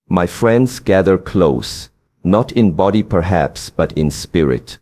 My friends, gather close, not in body perhaps, but in spirit.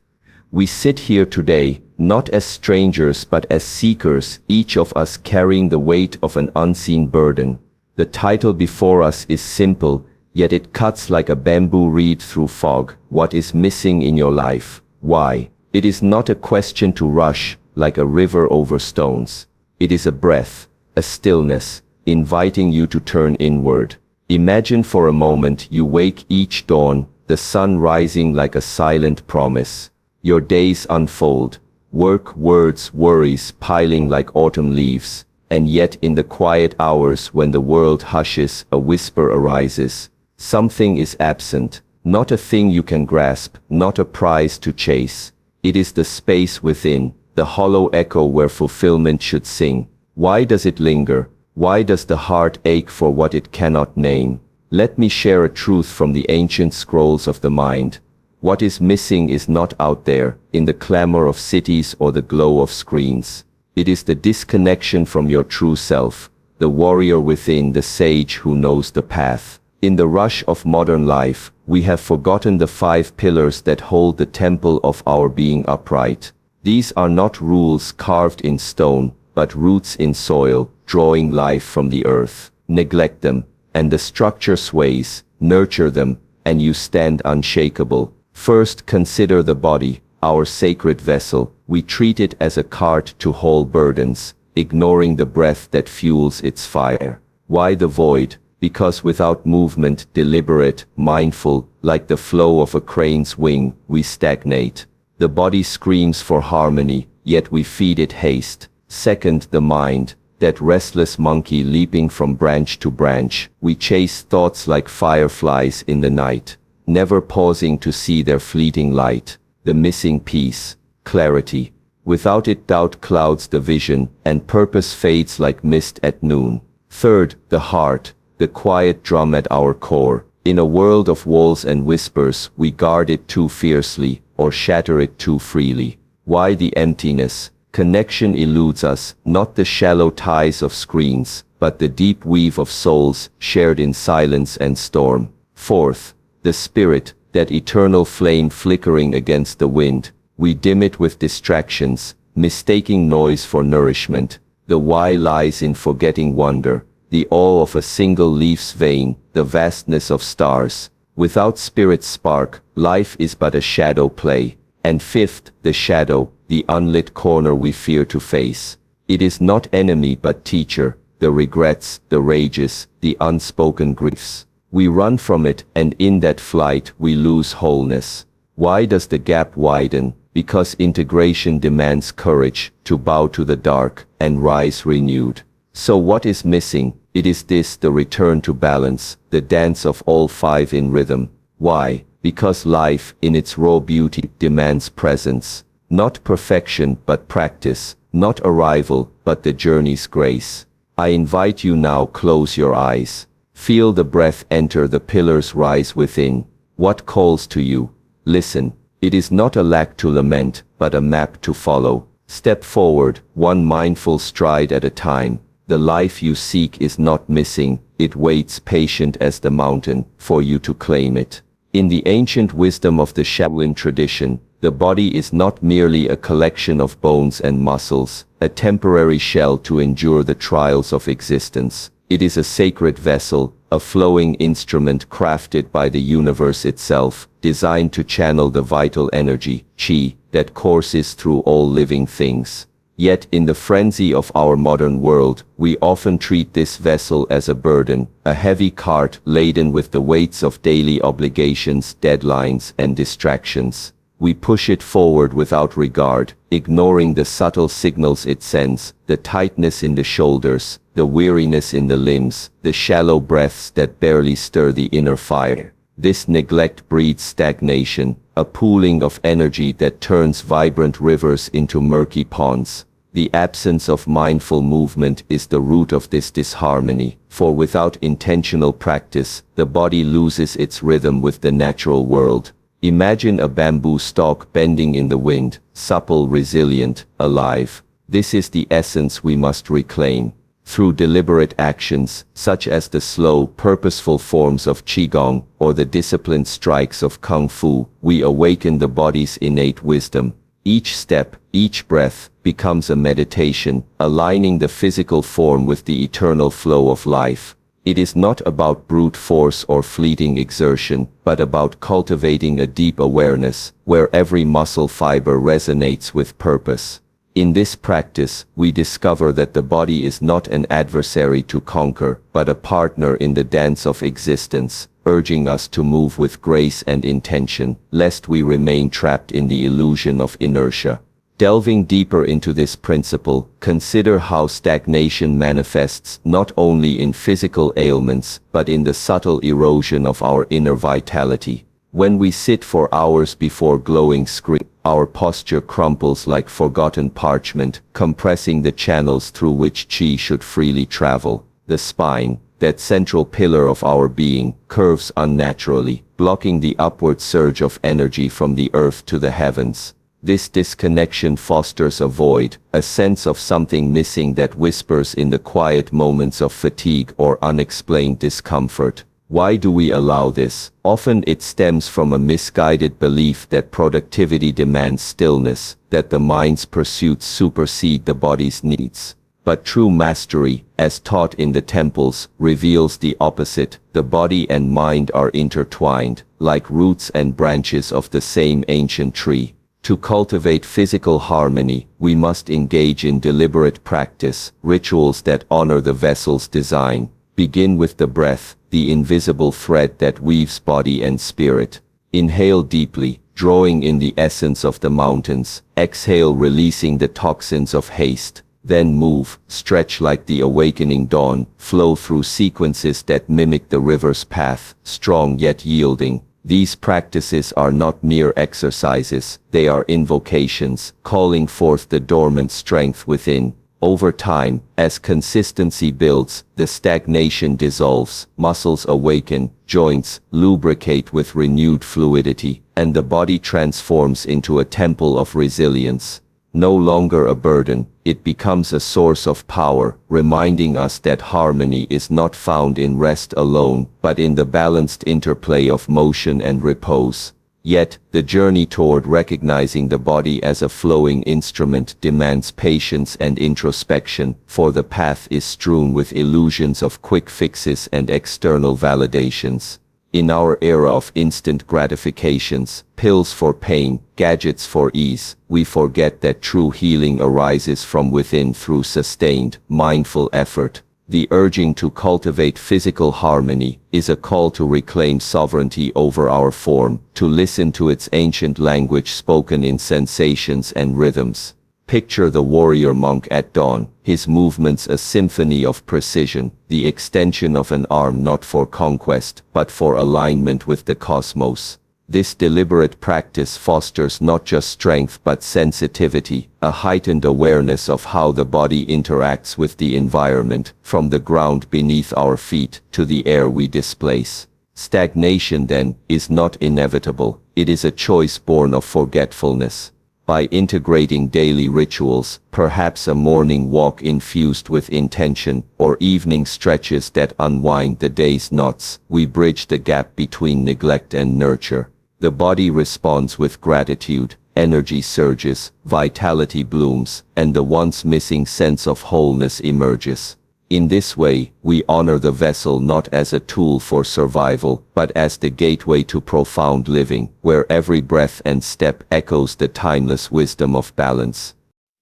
We sit here today, not as strangers but as seekers, each of us carrying the weight of an unseen burden. The title before us is simple, yet it cuts like a bamboo reed through fog. What is missing in your life? Why? It is not a question to rush, like a river over stones. It is a breath, a stillness, inviting you to turn inward. Imagine for a moment you wake each dawn, the sun rising like a silent promise. Your days unfold, work, words, worries piling like autumn leaves, and yet in the quiet hours when the world hushes, a whisper arises. Something is absent, not a thing you can grasp, not a prize to chase. It is the space within, the hollow echo where fulfillment should sing. Why does it linger? Why does the heart ache for what it cannot name? Let me share a truth from the ancient scrolls of the mind. What is missing is not out there, in the clamor of cities or the glow of screens. It is the disconnection from your true self, the warrior within, the sage who knows the path. In the rush of modern life, we have forgotten the 5 pillars that hold the temple of our being upright. These are not rules carved in stone, but roots in soil, drawing life from the earth. Neglect them, and the structure sways. Nurture them, and you stand unshakable. First, consider the body, our sacred vessel. We treat it as a cart to haul burdens, ignoring the breath that fuels its fire. Why the void? Because without movement, deliberate, mindful, like the flow of a crane's wing, we stagnate. The body screams for harmony, yet we feed it haste. Second, the mind, that restless monkey leaping from branch to branch. We chase thoughts like fireflies in the night, never pausing to see their fleeting light. The missing piece, clarity. Without it, doubt clouds the vision, and purpose fades like mist at noon. Third, the heart, the quiet drum at our core. In a world of walls and whispers, we guard it too fiercely, or shatter it too freely. Why the emptiness? Connection eludes us, not the shallow ties of screens, but the deep weave of souls, shared in silence and storm. Fourth, the spirit, that eternal flame flickering against the wind. We dim it with distractions, mistaking noise for nourishment. The why lies in forgetting wonder, the awe of a single leaf's vein, the vastness of stars. Without spirit's spark, life is but a shadow play. And fifth, the shadow, the unlit corner we fear to face. It is not enemy but teacher, the regrets, the rages, the unspoken griefs. We run from it, and in that flight we lose wholeness. Why does the gap widen? Because integration demands courage, to bow to the dark, and rise renewed. So what is missing? It is this, the return to balance, the dance of all 5 in rhythm. Why? Because life, in its raw beauty, demands presence. Not perfection, but practice. Not arrival, but the journey's grace. I invite you now, close your eyes. Feel the breath enter, the pillars rise within. What calls to you? Listen. It is not a lack to lament, but a map to follow. Step forward, one mindful stride at a time. The life you seek is not missing. It waits patient as the mountain, for you to claim it. In the ancient wisdom of the Shaolin tradition, the body is not merely a collection of bones and muscles, a temporary shell to endure the trials of existence. It is a sacred vessel, a flowing instrument crafted by the universe itself, designed to channel the vital energy, Qi, that courses through all living things. Yet in the frenzy of our modern world, we often treat this vessel as a burden, a heavy cart laden with the weights of daily obligations, deadlines, and distractions. We push it forward without regard, ignoring the subtle signals it sends, the tightness in the shoulders, the weariness in the limbs, the shallow breaths that barely stir the inner fire. This neglect breeds stagnation, a pooling of energy that turns vibrant rivers into murky ponds. The absence of mindful movement is the root of this disharmony, for without intentional practice, the body loses its rhythm with the natural world. Imagine a bamboo stalk bending in the wind, supple, resilient, alive. This is the essence we must reclaim. Through deliberate actions, such as the slow, purposeful forms of Qigong or the disciplined strikes of Kung Fu, we awaken the body's innate wisdom. Each step, each breath, becomes a meditation, aligning the physical form with the eternal flow of life. It is not about brute force or fleeting exertion, but about cultivating a deep awareness, where every muscle fiber resonates with purpose. In this practice, we discover that the body is not an adversary to conquer, but a partner in the dance of existence, urging us to move with grace and intention, lest we remain trapped in the illusion of inertia. Delving deeper into this principle, consider how stagnation manifests not only in physical ailments, but in the subtle erosion of our inner vitality. When we sit for hours before glowing screen, our posture crumples like forgotten parchment, compressing the channels through which qi should freely travel. The spine, that central pillar of our being, curves unnaturally, blocking the upward surge of energy from the earth to the heavens. This disconnection fosters a void, a sense of something missing that whispers in the quiet moments of fatigue or unexplained discomfort. Why do we allow this? Often it stems from a misguided belief that productivity demands stillness, that the mind's pursuits supersede the body's needs. But true mastery, as taught in the temples, reveals the opposite. The body and mind are intertwined, like roots and branches of the same ancient tree. To cultivate physical harmony, we must engage in deliberate practice, rituals that honor the vessel's design. Begin with the breath, the invisible thread that weaves body and spirit. Inhale deeply, drawing in the essence of the mountains. Exhale, releasing the toxins of haste. Then move, stretch like the awakening dawn, flow through sequences that mimic the river's path, strong yet yielding. These practices are not mere exercises, they are invocations, calling forth the dormant strength within. Over time, as consistency builds, the stagnation dissolves, muscles awaken, joints lubricate with renewed fluidity, and the body transforms into a temple of resilience. No longer a burden, it becomes a source of power, reminding us that harmony is not found in rest alone, but in the balanced interplay of motion and repose. Yet, the journey toward recognizing the body as a flowing instrument demands patience and introspection, for the path is strewn with illusions of quick fixes and external validations. In our era of instant gratifications, pills for pain, gadgets for ease, we forget that true healing arises from within through sustained, mindful effort. The urging to cultivate physical harmony is a call to reclaim sovereignty over our form, to listen to its ancient language spoken in sensations and rhythms. Picture the warrior monk at dawn, his movements a symphony of precision, the extension of an arm not for conquest, but for alignment with the cosmos. This deliberate practice fosters not just strength but sensitivity, a heightened awareness of how the body interacts with the environment, from the ground beneath our feet to the air we displace. Stagnation, then, is not inevitable, it is a choice born of forgetfulness. By integrating daily rituals, perhaps a morning walk infused with intention, or evening stretches that unwind the day's knots, we bridge the gap between neglect and nurture. The body responds with gratitude, energy surges, vitality blooms, and the once missing sense of wholeness emerges. In this way, we honor the vessel not as a tool for survival, but as the gateway to profound living, where every breath and step echoes the timeless wisdom of balance.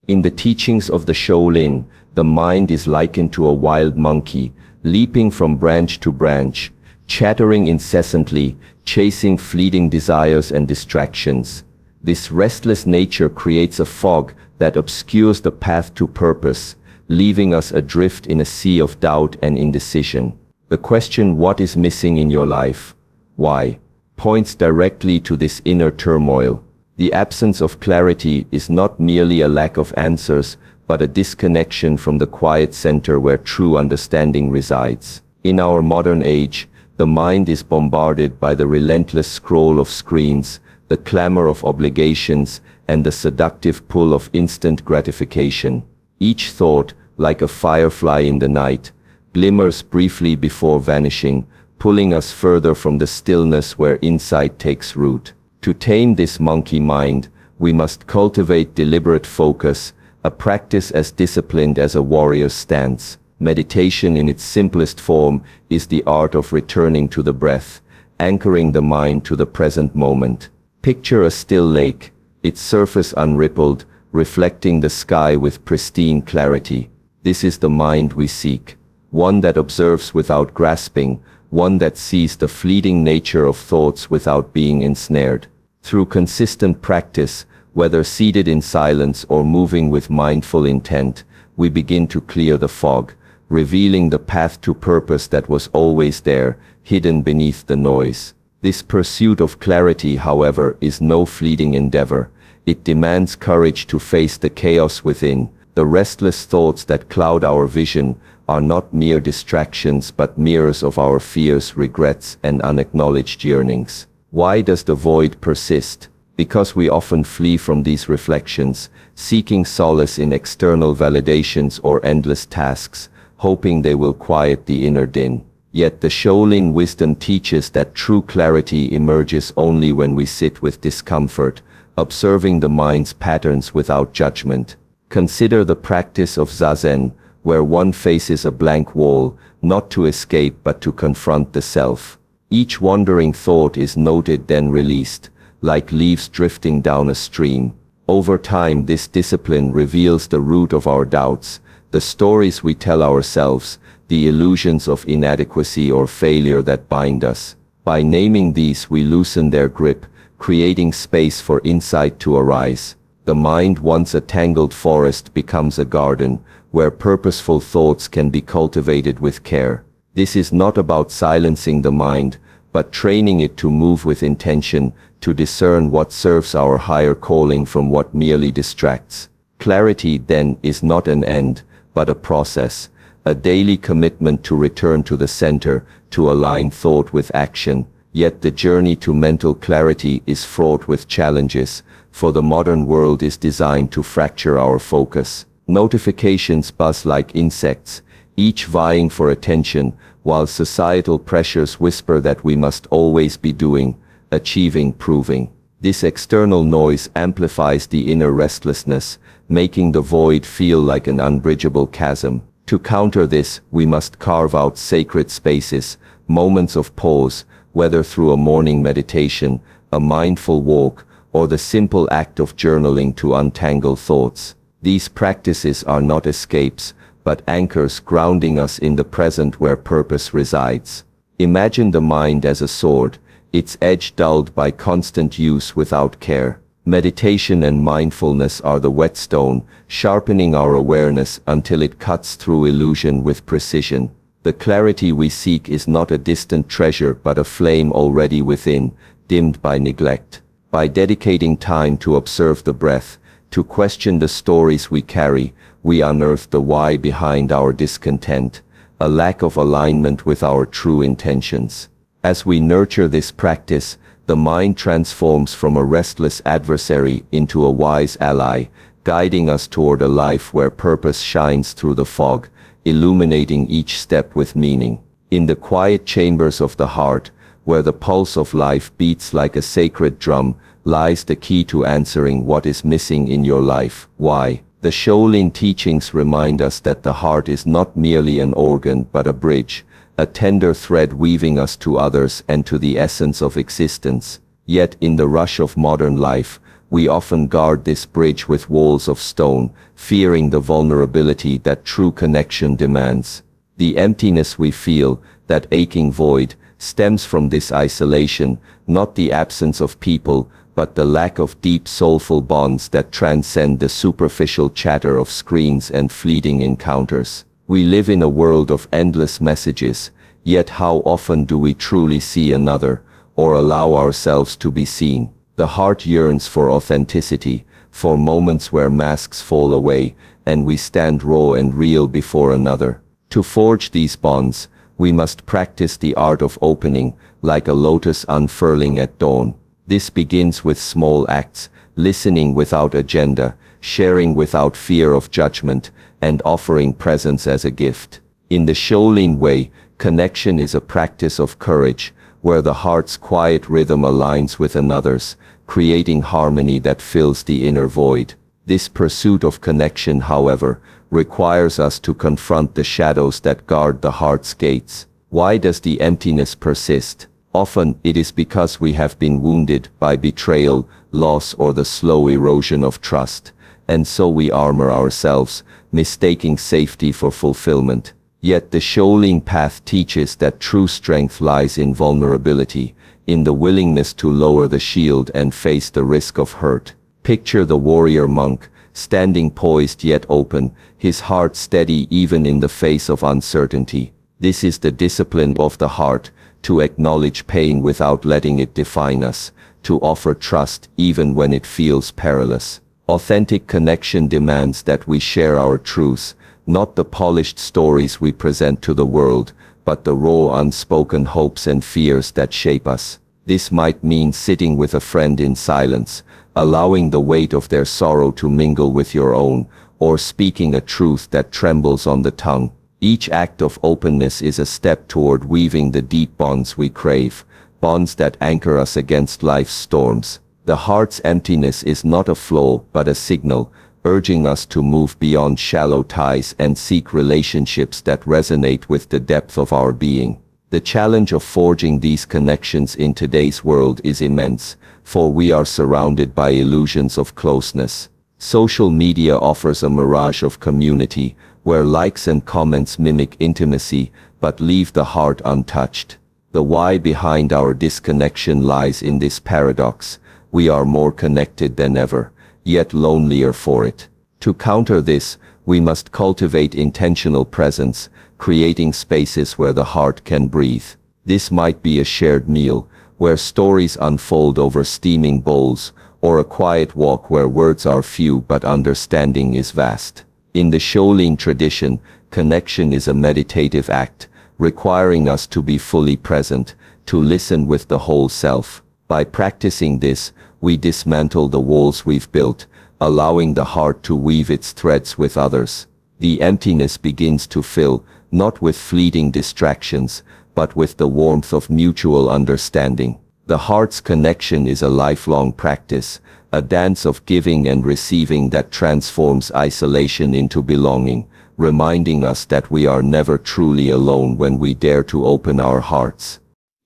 In the teachings of the Shaolin, the mind is likened to a wild monkey, leaping from branch to branch, chattering incessantly, chasing fleeting desires and distractions. This restless nature creates a fog that obscures the path to purpose, leaving us adrift in a sea of doubt and indecision. The question, "What is missing in your life? Why?" points directly to this inner turmoil. The absence of clarity is not merely a lack of answers, but a disconnection from the quiet center where true understanding resides. In our modern age, the mind is bombarded by the relentless scroll of screens, the clamor of obligations, and the seductive pull of instant gratification. Each thought, like a firefly in the night, glimmers briefly before vanishing, pulling us further from the stillness where insight takes root. To tame this monkey mind, we must cultivate deliberate focus, a practice as disciplined as a warrior's stance. Meditation in its simplest form is the art of returning to the breath, anchoring the mind to the present moment. Picture a still lake, its surface unrippled, reflecting the sky with pristine clarity. This is the mind we seek, one that observes without grasping, one that sees the fleeting nature of thoughts without being ensnared. Through consistent practice, whether seated in silence or moving with mindful intent, we begin to clear the fog, revealing the path to purpose that was always there, hidden beneath the noise. This pursuit of clarity, however, is no fleeting endeavor. It demands courage to face the chaos within. The restless thoughts that cloud our vision are not mere distractions but mirrors of our fears, regrets, and unacknowledged yearnings. Why does the void persist? Because we often flee from these reflections, seeking solace in external validations or endless tasks, hoping they will quiet the inner din. Yet the Shaolin wisdom teaches that true clarity emerges only when we sit with discomfort, observing the mind's patterns without judgment. Consider the practice of Zazen, where one faces a blank wall, not to escape but to confront the self. Each wandering thought is noted, then released, like leaves drifting down a stream. Over time, this discipline reveals the root of our doubts, the stories we tell ourselves, the illusions of inadequacy or failure that bind us. By naming these, we loosen their grip, creating space for insight to arise. The mind, once a tangled forest, becomes a garden, where purposeful thoughts can be cultivated with care. This is not about silencing the mind, but training it to move with intention, to discern what serves our higher calling from what merely distracts. Clarity, then, is not an end, but a process, a daily commitment to return to the center, to align thought with action. Yet the journey to mental clarity is fraught with challenges, for the modern world is designed to fracture our focus. Notifications buzz like insects, each vying for attention, while societal pressures whisper that we must always be doing, achieving, proving. This external noise amplifies the inner restlessness, making the void feel like an unbridgeable chasm. To counter this, we must carve out sacred spaces, moments of pause, whether through a morning meditation, a mindful walk, or the simple act of journaling to untangle thoughts. These practices are not escapes, but anchors grounding us in the present where purpose resides. Imagine the mind as a sword, its edge dulled by constant use without care. Meditation and mindfulness are the whetstone, sharpening our awareness until it cuts through illusion with precision. The clarity we seek is not a distant treasure but a flame already within, dimmed by neglect. By dedicating time to observe the breath, to question the stories we carry, we unearth the why behind our discontent, a lack of alignment with our true intentions. As we nurture this practice, the mind transforms from a restless adversary into a wise ally, guiding us toward a life where purpose shines through the fog, illuminating each step with meaning. In the quiet chambers of the heart, where the pulse of life beats like a sacred drum, lies the key to answering what is missing in your life. Why? The Shaolin teachings remind us that the heart is not merely an organ but a bridge, a tender thread weaving us to others and to the essence of existence. Yet in the rush of modern life, we often guard this bridge with walls of stone, fearing the vulnerability that true connection demands. The emptiness we feel, that aching void, stems from this isolation, not the absence of people, but the lack of deep soulful bonds that transcend the superficial chatter of screens and fleeting encounters. We live in a world of endless messages, yet how often do we truly see another, or allow ourselves to be seen? The heart yearns for authenticity, for moments where masks fall away, and we stand raw and real before another. To forge these bonds, we must practice the art of opening, like a lotus unfurling at dawn. This begins with small acts, listening without agenda, sharing without fear of judgment, and offering presence as a gift. In the Shaolin way, connection is a practice of courage, where the heart's quiet rhythm aligns with another's, creating harmony that fills the inner void. This pursuit of connection, however, requires us to confront the shadows that guard the heart's gates. Why does the emptiness persist? Often, it is because we have been wounded by betrayal, loss, or the slow erosion of trust, and so we armor ourselves, mistaking safety for fulfillment. Yet the Shaolin path teaches that true strength lies in vulnerability, in the willingness to lower the shield and face the risk of hurt. Picture the warrior monk, standing poised yet open, his heart steady even in the face of uncertainty. This is the discipline of the heart, to acknowledge pain without letting it define us, to offer trust even when it feels perilous. Authentic connection demands that we share our truths, not the polished stories we present to the world, but the raw unspoken hopes and fears that shape us. This might mean sitting with a friend in silence, allowing the weight of their sorrow to mingle with your own, or speaking a truth that trembles on the tongue. Each act of openness is a step toward weaving the deep bonds we crave, bonds that anchor us against life's storms. The heart's emptiness is not a flaw, but a signal, urging us to move beyond shallow ties and seek relationships that resonate with the depth of our being. The challenge of forging these connections in today's world is immense, for we are surrounded by illusions of closeness. Social media offers a mirage of community, where likes and comments mimic intimacy, but leave the heart untouched. The why behind our disconnection lies in this paradox: we are more connected than ever, yet lonelier for it. To counter this, we must cultivate intentional presence, creating spaces where the heart can breathe. This might be a shared meal, where stories unfold over steaming bowls, or a quiet walk where words are few but understanding is vast. In the Shaolin tradition, connection is a meditative act, requiring us to be fully present, to listen with the whole self. By practicing this, we dismantle the walls we've built, allowing the heart to weave its threads with others. The emptiness begins to fill, not with fleeting distractions, but with the warmth of mutual understanding. The heart's connection is a lifelong practice, a dance of giving and receiving that transforms isolation into belonging, reminding us that we are never truly alone when we dare to open our hearts.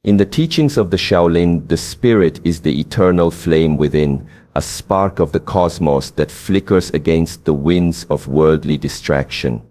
In the teachings of the Shaolin, the spirit is the eternal flame within, a spark of the cosmos that flickers against the winds of worldly distraction.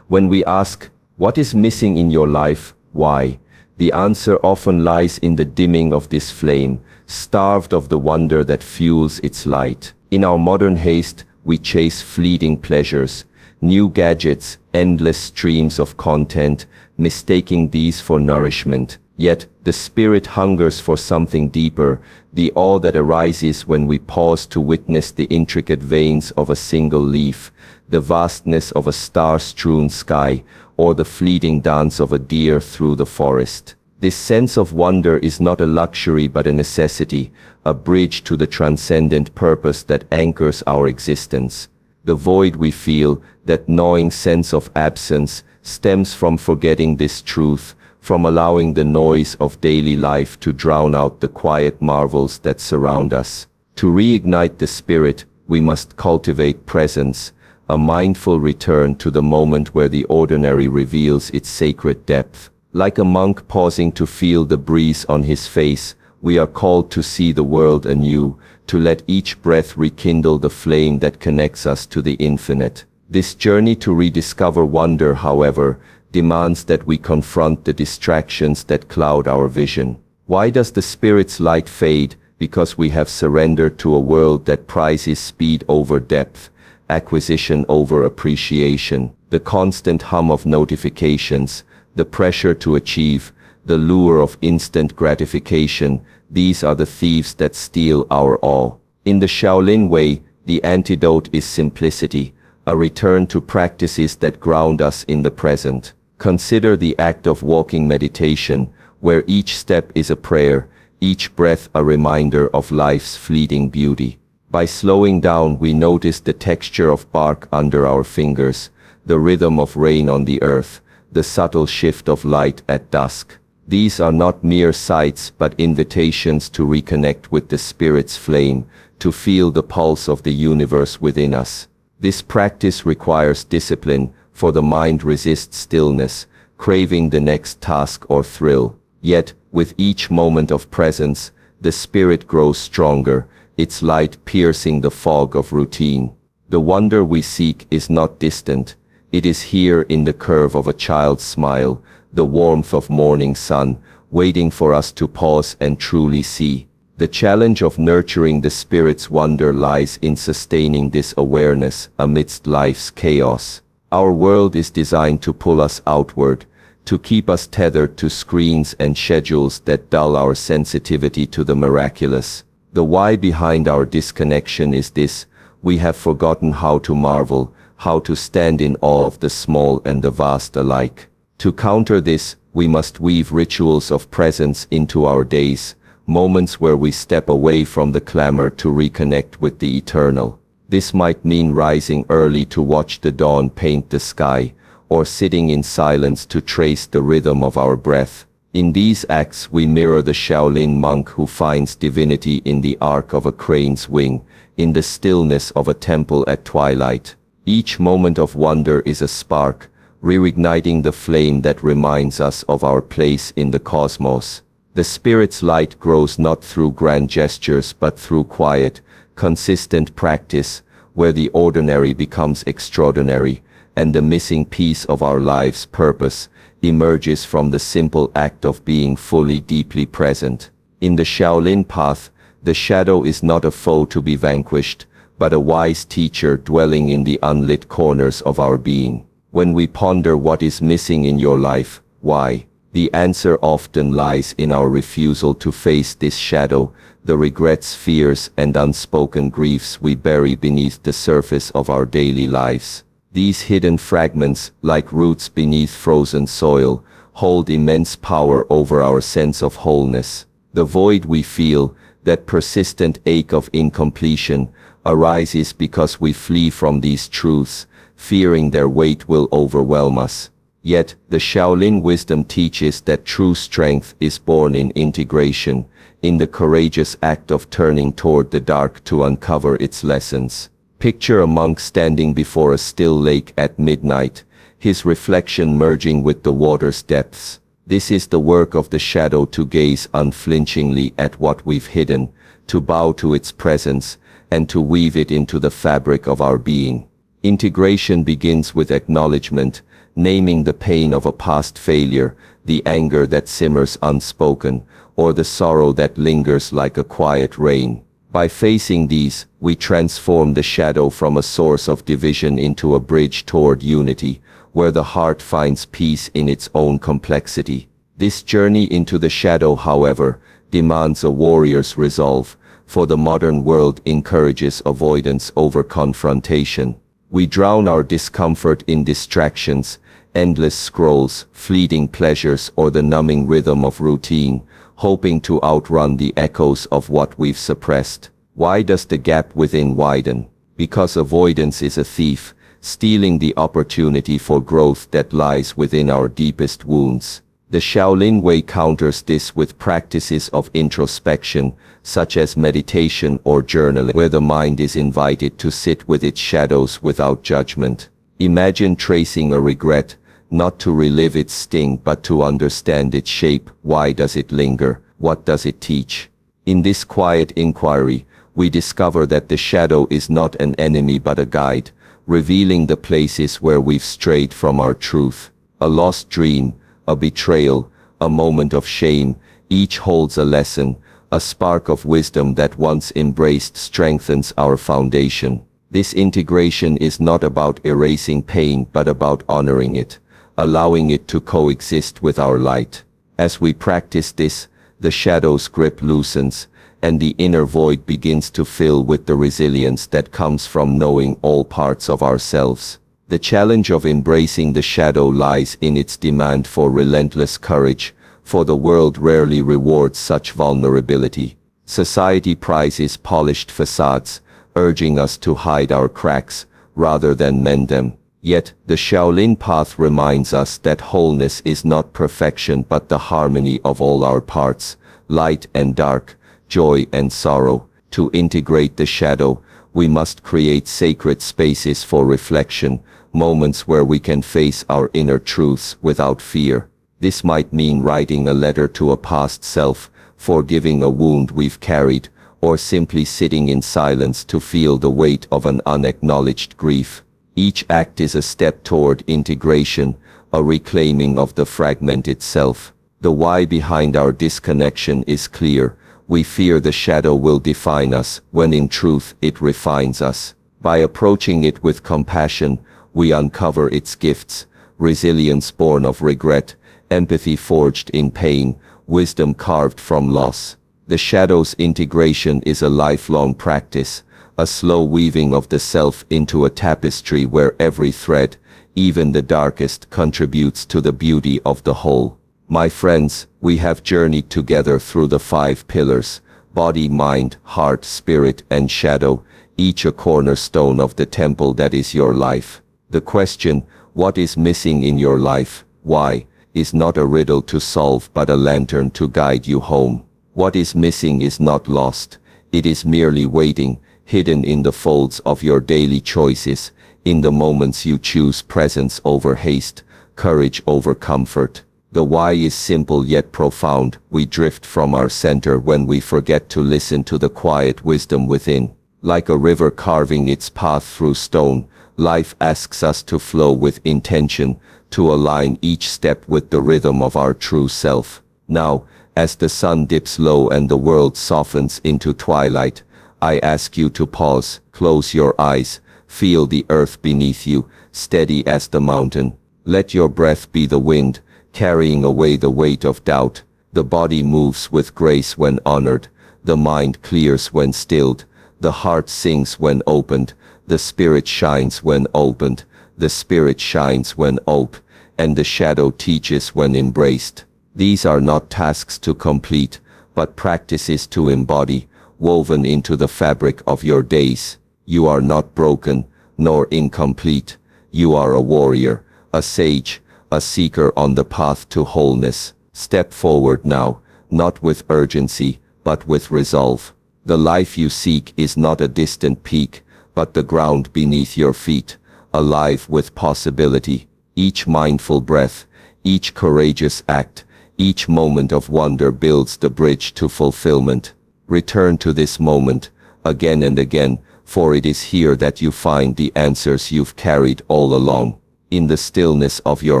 When we ask, "What is missing in your life? Why?" the answer often lies in the dimming of this flame, starved of the wonder that fuels its light. In our modern haste, we chase fleeting pleasures, new gadgets, endless streams of content, mistaking these for nourishment. Yet, the spirit hungers for something deeper, the awe that arises when we pause to witness the intricate veins of a single leaf, the vastness of a star-strewn sky, or the fleeting dance of a deer through the forest. This sense of wonder is not a luxury but a necessity, a bridge to the transcendent purpose that anchors our existence. The void we feel, that gnawing sense of absence, stems from forgetting this truth, from allowing the noise of daily life to drown out the quiet marvels that surround us. To reignite the spirit, we must cultivate presence, a mindful return to the moment where the ordinary reveals its sacred depth. Like a monk pausing to feel the breeze on his face, we are called to see the world anew, to let each breath rekindle the flame that connects us to the infinite. This journey to rediscover wonder, however, demands that we confront the distractions that cloud our vision. Why does the spirit's light fade? Because we have surrendered to a world that prizes speed over depth, acquisition over appreciation, the constant hum of notifications, the pressure to achieve, the lure of instant gratification. These are the thieves that steal our all. In the Shaolin way, the antidote is simplicity, a return to practices that ground us in the present. Consider the act of walking meditation, where each step is a prayer, each breath a reminder of life's fleeting beauty. By slowing down, we notice the texture of bark under our fingers, the rhythm of rain on the earth, the subtle shift of light at dusk. These are not mere sights but invitations to reconnect with the spirit's flame, to feel the pulse of the universe within us. This practice requires discipline, for the mind resists stillness, craving the next task or thrill. Yet, with each moment of presence, the spirit grows stronger, its light piercing the fog of routine. The wonder we seek is not distant. It is here in the curve of a child's smile, the warmth of morning sun, waiting for us to pause and truly see. The challenge of nurturing the spirit's wonder lies in sustaining this awareness amidst life's chaos. Our world is designed to pull us outward, to keep us tethered to screens and schedules that dull our sensitivity to the miraculous. The why behind our disconnection is this: we have forgotten how to marvel, how to stand in awe of the small and the vast alike. To counter this, we must weave rituals of presence into our days, moments where we step away from the clamor to reconnect with the eternal. This might mean rising early to watch the dawn paint the sky, or sitting in silence to trace the rhythm of our breath. In these acts we mirror the Shaolin monk who finds divinity in the arc of a crane's wing, in the stillness of a temple at twilight. Each moment of wonder is a spark, reigniting the flame that reminds us of our place in the cosmos. The spirit's light grows not through grand gestures but through quiet, consistent practice, where the ordinary becomes extraordinary, and the missing piece of our life's purpose emerges from the simple act of being fully deeply present. In the Shaolin path, the shadow is not a foe to be vanquished, but a wise teacher dwelling in the unlit corners of our being. When we ponder what is missing in your life, why? The answer often lies in our refusal to face this shadow, the regrets, fears, and unspoken griefs we bury beneath the surface of our daily lives. These hidden fragments, like roots beneath frozen soil, hold immense power over our sense of wholeness. The void we feel, that persistent ache of incompletion, arises because we flee from these truths, fearing their weight will overwhelm us. Yet, the Shaolin wisdom teaches that true strength is born in integration, in the courageous act of turning toward the dark to uncover its lessons. Picture a monk standing before a still lake at midnight, his reflection merging with the water's depths. This is the work of the shadow, to gaze unflinchingly at what we've hidden, to bow to its presence, and to weave it into the fabric of our being. Integration begins with acknowledgement, naming the pain of a past failure, the anger that simmers unspoken, or the sorrow that lingers like a quiet rain. By facing these, we transform the shadow from a source of division into a bridge toward unity, where the heart finds peace in its own complexity. This journey into the shadow, however, demands a warrior's resolve, for the modern world encourages avoidance over confrontation. We drown our discomfort in distractions, endless scrolls, fleeting pleasures, or the numbing rhythm of routine, hoping to outrun the echoes of what we've suppressed. Why does the gap within widen? Because avoidance is a thief, stealing the opportunity for growth that lies within our deepest wounds. The Shaolin way counters this with practices of introspection, such as meditation or journaling, where the mind is invited to sit with its shadows without judgment. Imagine tracing a regret, not to relive its sting but to understand its shape. Why does it linger? What does it teach? In this quiet inquiry, we discover that the shadow is not an enemy but a guide, revealing the places where we've strayed from our truth. A lost dream, a betrayal, a moment of shame, each holds a lesson, a spark of wisdom that once embraced strengthens our foundation. This integration is not about erasing pain but about honoring it, allowing it to coexist with our light. As we practice this, the shadow's grip loosens, and the inner void begins to fill with the resilience that comes from knowing all parts of ourselves. The challenge of embracing the shadow lies in its demand for relentless courage, for the world rarely rewards such vulnerability. Society prizes polished facades, urging us to hide our cracks rather than mend them. Yet, the Shaolin path reminds us that wholeness is not perfection but the harmony of all our parts, light and dark, joy and sorrow. To integrate the shadow, we must create sacred spaces for reflection, moments where we can face our inner truths without fear. This might mean writing a letter to a past self, forgiving a wound we've carried, or simply sitting in silence to feel the weight of an unacknowledged grief. Each act is a step toward integration, a reclaiming of the fragmented self. The why behind our disconnection is clear. We fear the shadow will define us, when in truth it refines us. By approaching it with compassion, we uncover its gifts: resilience born of regret, empathy forged in pain, wisdom carved from loss. The shadow's integration is a lifelong practice, a slow weaving of the self into a tapestry where every thread, even the darkest, contributes to the beauty of the whole. My friends, we have journeyed together through the 5 pillars: body, mind, heart, spirit, and shadow, each a cornerstone of the temple that is your life. The question, what is missing in your life, why, is not a riddle to solve but a lantern to guide you home. What is missing is not lost, it is merely waiting, hidden in the folds of your daily choices, in the moments you choose presence over haste, courage over comfort. The why is simple yet profound. We drift from our center when we forget to listen to the quiet wisdom within. Like a river carving its path through stone, life asks us to flow with intention, to align each step with the rhythm of our true self. Now, as the sun dips low and the world softens into twilight, I ask you to pause, close your eyes, feel the earth beneath you, steady as the mountain. Let your breath be the wind, carrying away the weight of doubt. The body moves with grace when honored, the mind clears when stilled, the heart sings when opened, the spirit shines when opened, the spirit shines when opened, and the shadow teaches when embraced. These are not tasks to complete, but practices to embody, woven into the fabric of your days. You are not broken, nor incomplete. You are a warrior, a sage, a seeker on the path to wholeness. Step forward now, not with urgency, but with resolve. The life you seek is not a distant peak, but the ground beneath your feet, alive with possibility. Each mindful breath, each courageous act, each moment of wonder builds the bridge to fulfillment. Return to this moment, again and again, for it is here that you find the answers you've carried all along. In the stillness of your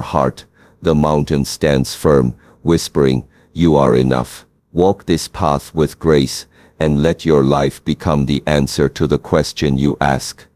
heart, the mountain stands firm, whispering, "You are enough." Walk this path with grace, and let your life become the answer to the question you ask.